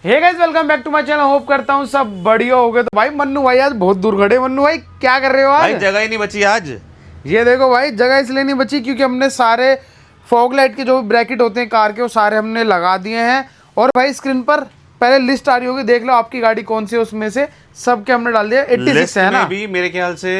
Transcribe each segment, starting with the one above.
Hey guys, welcome back to my channel. Hope करता हूँ सब बढ़िया हो गए। तो भाई मन्नू भाई आज बहुत दूर खड़े। मन्नू भाई क्या कर रहे हो आज? भाई जगह ही नहीं बची आज। ये देखो भाई, जगह इसलिए नहीं बची क्योंकि हमने सारे फॉग लाइट के जो ब्रैकेट होते हैं कार के, वो सारे हमने लगा दिए हैं। और भाई स्क्रीन पर पहले लिस्ट आ रही होगी, देख लो आपकी गाड़ी कौन सी है, उसमें से सबके हमने डाल दिया। 86 लिस्ट है ना? में भी मेरे ख्याल से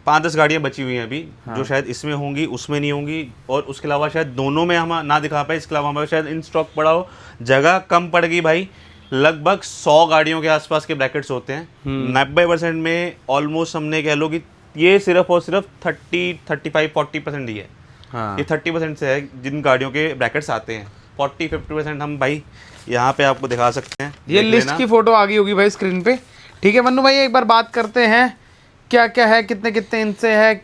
5-10 गाड़ियां बची हुई हैं अभी, जो शायद इसमें होंगी, उसमें नहीं होंगी, और उसके अलावा शायद दोनों में हम ना दिखा पाए। इसके अलावा हमारे शायद इन स्टॉक पड़ा हो। जगह कम पड़ गई भाई। लगभग 100 गाड़ियों के आसपास के ब्रैकेट्स होते हैं। 90% में ऑलमोस्ट हमने कह लो कि ये सिर्फ और सिर्फ 30-35-40% ही है। हाँ। ये 30% से है जिन गाड़ियों के ब्रैकेट्स आते हैं। 40-50% हम भाई यहाँ पे आपको दिखा सकते हैं। ये देख लिस्ट लेना। की फोटो आ गई होगी भाई स्क्रीन पे। ठीक है मन्नू भाई, एक बार बात करते हैं क्या क्या है, कितने कितने इनसे है,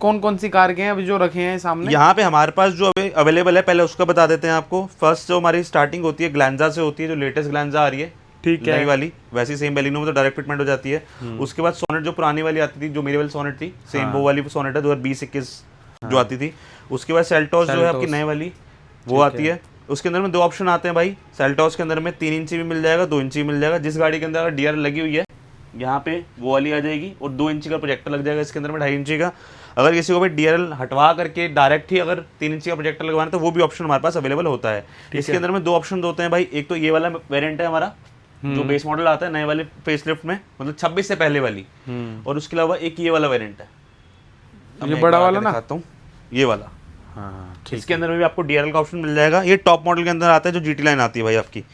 कौन कौन सी कार के हैं अभी जो रखे हैं सामने। यहाँ पे हमारे पास जो अवेलेबल है, पहले उसका बता देते हैं आपको। फर्स्ट जो हमारी स्टार्टिंग होती है ग्लैंजा से होती है, जो लेटेस्ट ग्लैंजा आ रही है, ठीक है। नई वाली। वैसी सेम बेलिनो में तो डायरेक्ट फिटमेंट हो जाती है। उसके बाद सोनेट जो पुरानी वाली आती थी, जो मेरी वाली सोनेट थी, सेम वो वाली सोनेट है 2020-21 जो आती थी। उसके बाद सेल्टोस जो है आपकी नई वाली, वो आती है। उसके अंदर में 2 ऑप्शन आते हैं भाई। सेल्टोस के अंदर में 3 इंची भी मिल जाएगा, 2 इंची भी मिल जाएगा। जिस गाड़ी के अंदर अगर डीआर लगी हुई है, यहाँ पे वो वाली आ जाएगी, और 2 इंची का प्रोजेक्टर लग जाएगा इसके अंदर में, 2.5 इंची का। अगर किसी को भी डीआरएल हटवा करके डायरेक्ट ही अगर 3 इंची का प्रोजेक्टर लगवाना, तो वो भी ऑप्शन हमारे पास अवेलेबल होता है। इसके अंदर में 2 ऑप्शन होते हैं भाई। एक तो ये वाला वेरिएंट है हमारा, जो बेस मॉडल आता है नए वाले फेसलिफ्ट में, मतलब 26 से पहले वाली। और उसके अलावा एक ये वाला वेरिएंट है, अब ये मैं बड़ा एक वाला ना? दिखाता हूँ, ये वाला। हाँ, इसके अंदर में भी आपको डीआरएल का ऑप्शन मिल जाएगा। ये टॉप मॉडल के अंदर आता है, जो जीटी लाइन आती है भाई आपकी।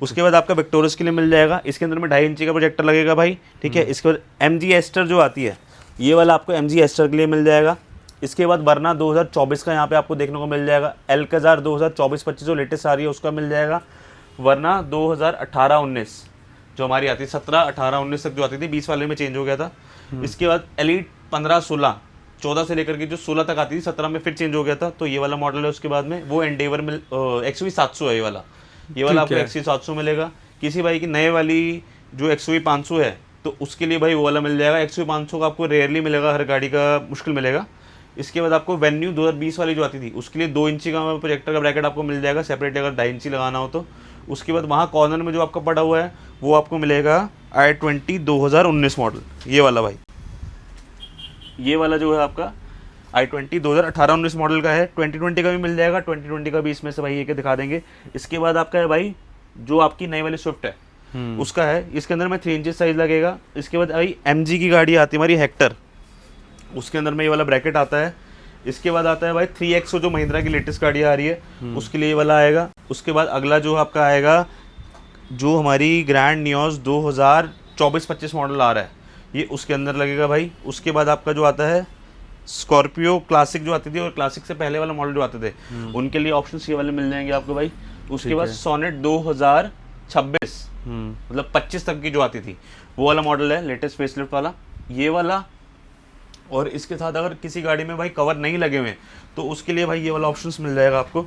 उसके बाद आपका विक्टोरियस के लिए मिल जाएगा। इसके अंदर में 2.5 इंची का प्रोजेक्टर लगेगा भाई। ठीक है। इसके बाद एमजी एस्टर जो आती है, ये वाला आपको एमजी एस्टर के लिए मिल जाएगा। इसके बाद वरना 2024 का यहाँ पे आपको देखने को मिल जाएगा। एल्काजार 2024-25 जो लेटेस्ट आ रही है, उसका मिल जाएगा। वरना 2018-19 जो हमारी आती है, 17-18-19 तक जो आती थी, 20 वाले में चेंज हो गया था। इसके बाद एलीट 15-16, 14 से लेकर के जो 16 तक आती थी, 17 में फिर चेंज हो गया था, तो ये वाला मॉडल है। उसके बाद में वो एंडेवर में XUV 700 है ये वाला आपको XUV 700 मिलेगा। किसी भाई की नए वाली जो XUV 500 है, तो उसके लिए भाई वो वाला मिल जाएगा। XUV 500 का आपको रेयरली मिलेगा, हर गाड़ी का मुश्किल मिलेगा। इसके बाद आपको वेन्यू 2020 वाली जो आती थी, उसके लिए 2 इंची का प्रोजेक्टर का ब्रैकेट आपको मिल जाएगा सेपरेट, अगर 2.5 इंची लगाना हो तो। उसके बाद वहाँ कॉर्नर में जो आपका पड़ा हुआ है, वो आपको मिलेगा i20 2019 मॉडल, ये वाला भाई। ये वाला जो है आपका i20 2018-19 मॉडल का है। 2020 का भी मिल जाएगा, 2020 का भी इसमें से भाई ये के दिखा देंगे। इसके बाद आपका है भाई जो आपकी नई वाली स्विफ्ट है, उसका है। इसके अंदर में 3 इंच साइज लगेगा। इसके बाद भाई MG की गाड़ी आती है हमारी हेक्टर, उसके अंदर में ये वाला ब्रैकेट आता है। इसके बाद आता है भाई 3XO जो महिंद्रा की लेटेस्ट गाड़ी आ रही है, उसके लिए ये वाला आएगा। उसके बाद अगला जो आपका आएगा, जो हमारी ग्रैंड नियोस 2024-25 मॉडल आ रहा है, ये उसके अंदर लगेगा भाई। उसके बाद आपका जो आता है स्कॉर्पियो क्लासिक जो आती थी, और क्लासिक से पहले वाला मॉडल जो आते थे, उनके लिए ऑप्शंस ये वाले मिल जाएंगे आपको भाई। उसके बाद सोनेट 2026 मतलब 25 तक की जो आती थी, वो वाला मॉडल है, लेटेस्ट फेसलिफ्ट वाला, ये वाला। और इसके साथ अगर किसी गाड़ी में भाई कवर नहीं लगे हुए हैं, तो उसके लिए भाई ये वाला ऑप्शंस मिल जाएगा आपको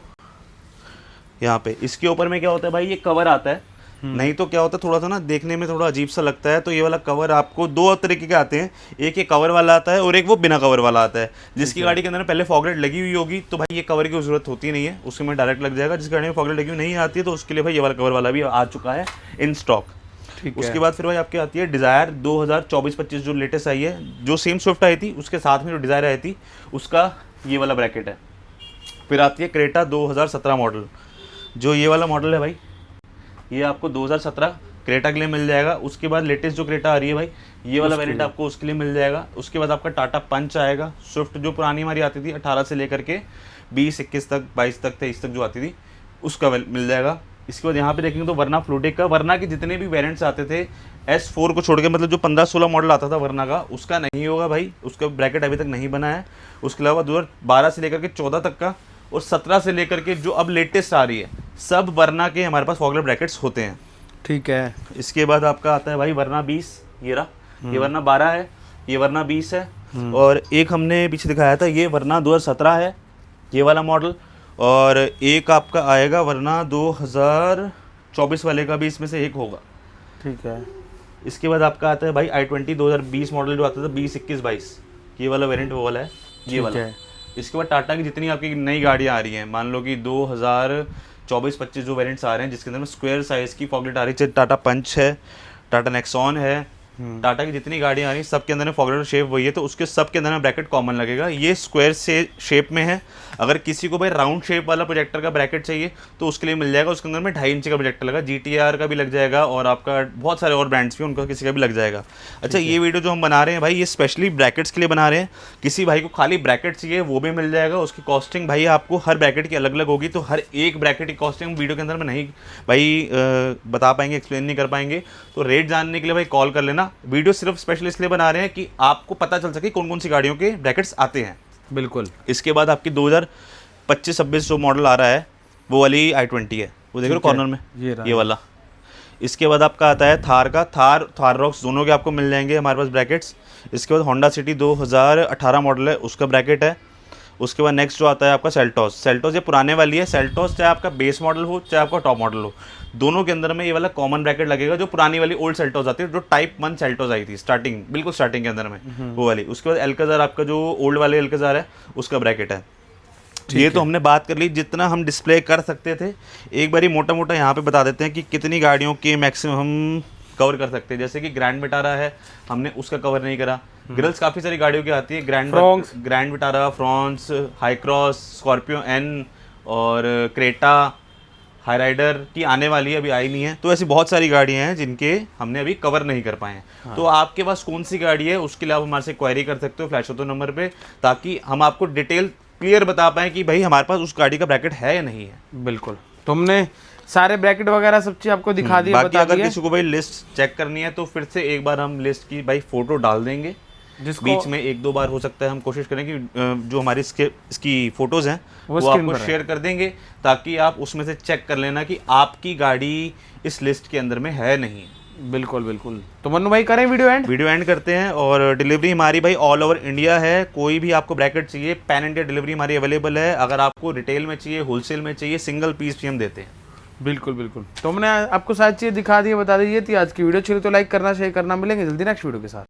यहाँ पे। इसके ऊपर में क्या होता है भाई, ये कवर आता है। नहीं तो क्या होता है, थोड़ा सा ना देखने में थोड़ा अजीब सा लगता है, तो ये वाला कवर आपको 2 तरीके के आते हैं। एक ये कवर वाला आता है, और एक वो बिना कवर वाला आता है। जिसकी गाड़ी के अंदर पहले फॉगलाइट लगी हुई होगी, तो भाई ये कवर की जरूरत होती नहीं है, उसके में डायरेक्ट लग जाएगा। जिस गाड़ी में फॉगलाइट लगी हुई नहीं आती है, तो उसके लिए भाई ये वाला कवर वाला भी आ चुका है इन स्टॉक। उसके बाद फिर भाई आपकी आती है डिज़ायर 2024-25 जो लेटेस्ट आई है, जो सेम स्विफ्ट आई थी, उसके साथ में जो डिज़ायर आई थी, उसका ये वाला ब्रैकेट है। फिर आती है क्रेटा 2017 मॉडल, जो ये वाला मॉडल है भाई, ये आपको 2017 क्रेटा के लिए मिल जाएगा। उसके बाद लेटेस्ट जो क्रेटा आ रही है भाई, ये वाला वेरिएंट आपको उसके लिए मिल जाएगा। उसके बाद आपका टाटा पंच आएगा। स्विफ्ट जो पुरानी हमारी आती थी 18 से लेकर के 20-21 तक, 22 तक, 23 तक जो आती थी, उसका मिल जाएगा। इसके बाद यहाँ पे देखेंगे तो वरना फ्लूटिक का, वरना के जितने भी वेरिएंट्स आते थे S4 को छोड़ के, मतलब जो 15-16 मॉडल आता था वरना का, उसका नहीं होगा भाई, उसका ब्रैकेट अभी तक नहीं बना है। उसके अलावा 2012 से लेकर के 14 तक का, और 17 से लेकर के जो अब लेटेस्ट आ रही है, सब वरना के हमारे पास फॉगलाइट ब्रैकेट्स होते हैं। ठीक है। इसके बाद आपका आता है भाई वरना 20, ये रहा, ये वरना 12 है, ये वरना 20 है, और एक हमने पीछे दिखाया था, ये वरना 2017 है, ये वाला मॉडल। और एक आपका आएगा वरना 2024 वाले का भी इसमें से एक होगा। ठीक है। इसके बाद आपका आता है भाई i20 2020 मॉडल जो आता था 20-21-22, ये वाला वेरिएंट वो वाला है, ये वाला। इसके बाद टाटा की जितनी आपकी नई गाड़ियाँ आ रही हैं, मान लो कि 24-25 जो वेरिएंट्स आ रहे हैं, जिसके अंदर में स्क्वायर साइज़ की फॉगलाइट आ रही है। टाटा पंच है, टाटा नेक्सॉन है, टाटा की जितनी गाड़ियाँ आ रही हैं सब के अंदर में फॉगलाइट शेप वही है, तो उसके सब के अंदर में ब्रैकेट कॉमन लगेगा। ये स्क्वायर से शेप में है। अगर किसी को भाई राउंड शेप वाला प्रोजेक्टर का ब्रैकेट चाहिए तो उसके लिए मिल जाएगा। उसके अंदर में 2.5 इंच का प्रोजेक्टर लगा, GTR का भी लग जाएगा और आपका बहुत सारे और ब्रांड्स भी, उनका किसी का भी लग जाएगा। अच्छा, ये वीडियो जो हम बना रहे हैं भाई, ये स्पेशली ब्रैकेट्स के लिए बना रहे हैं। किसी भाई को खाली ब्रैकेट चाहिए वो भी मिल जाएगा। उसकी कॉस्टिंग भाई आपको हर ब्रैकेट की अलग अलग होगी, तो हर एक ब्रैकेट की कॉस्टिंग वीडियो के अंदर में नहीं भाई बता पाएंगे, एक्सप्लेन नहीं कर पाएंगे। तो रेट जानने के लिए भाई कॉल कर लेना। वीडियो सिर्फ स्पेशली इसलिए बना रहे हैं कि आपको पता चल सके कौन कौन सी गाड़ियों के ब्रैकेट्स आते हैं। बिल्कुल। इसके बाद आपकी 2025-26 जो मॉडल आ रहा है वो वाली i20 है, वो देख लो कॉर्नर में, ये वाला। इसके बाद आपका आता है थार का, थार रॉक्स दोनों के आपको मिल जाएंगे हमारे पास ब्रैकेट्स। इसके बाद होंडा सिटी 2018 मॉडल है, उसका ब्रैकेट है। उसके बाद नेक्स्ट जो आता है आपका सेल्टॉस ये पुराने वाली है। सेल्टॉस चाहे आपका बेस मॉडल हो चाहे आपका टॉप मॉडल हो, दोनों के अंदर में ये वाला कॉमन ब्रैकेट लगेगा। जो पुरानी वाली ओल्ड सेल्टॉस आती है, जो टाइप 1 सेल्टॉस आई थी स्टार्टिंग, बिल्कुल स्टार्टिंग के अंदर में वो वाली। उसके बाद एल्काजार, आपका जो ओल्ड वाले एल्काजार है उसका ब्रैकेट है। ये तो हमने बात कर ली जितना हम डिस्प्ले कर सकते थे। एक बारी मोटा मोटा यहाँ पे बता देते हैं कि कितनी गाड़ियों के मैक्सिमम हम कवर कर सकते हैं। जैसे कि ग्रैंड विटारा है, हमने उसका कवर नहीं करा। ग्रिल्स काफ़ी सारी गाड़ियों की आती है, Grand Vitara, Fronx, Hycross, Scorpio N और क्रेटा, हाई राइडर की आने वाली है, अभी आई नहीं है। तो ऐसी बहुत सारी गाड़ियाँ हैं जिनके हमने अभी कवर नहीं कर पाए हैं। हाँ। तो आपके पास कौन सी गाड़ी है उसके लिए आप हमारे से क्वेरी कर सकते हो फ्लैश होते नंबर पे, ताकि हम आपको डिटेल क्लियर बता पाएँ कि भाई हमारे पास उस गाड़ी का ब्रैकेट है या नहीं है। बिल्कुल। तुमने सारे ब्रैकेट वगैरह सब चीज़ आपको दिखा दी। बाकी अगर किसी को भाई लिस्ट चेक करनी है तो फिर से एक बार हम लिस्ट की भाई फोटो डाल देंगे, बीच में 1-2 बार हो सकता है। हम कोशिश करें कि जो हमारी इसकी फोटोज़ हैं वो आपको शेयर कर देंगे, ताकि आप उसमें से चेक कर लेना कि आपकी गाड़ी इस लिस्ट के अंदर में है नहीं। बिल्कुल बिल्कुल। तो मन्नू भाई करें वीडियो एंड करते हैं। और डिलीवरी हमारी भाई ऑल ओवर इंडिया है। कोई भी आपको ब्रैकेट चाहिए, पैन इंडिया डिलीवरी हमारी अवेलेबल है। अगर आपको रिटेल में चाहिए, होलसेल में चाहिए, सिंगल पीस भी हम देते हैं। बिल्कुल बिल्कुल। तो हमने आपको सारी चीज़ दिखा दी, बता दी। ये थी आज की वीडियो। चलिए तो लाइक करना, शेयर करना। मिलेंगे जल्दी नेक्स्ट वीडियो के साथ।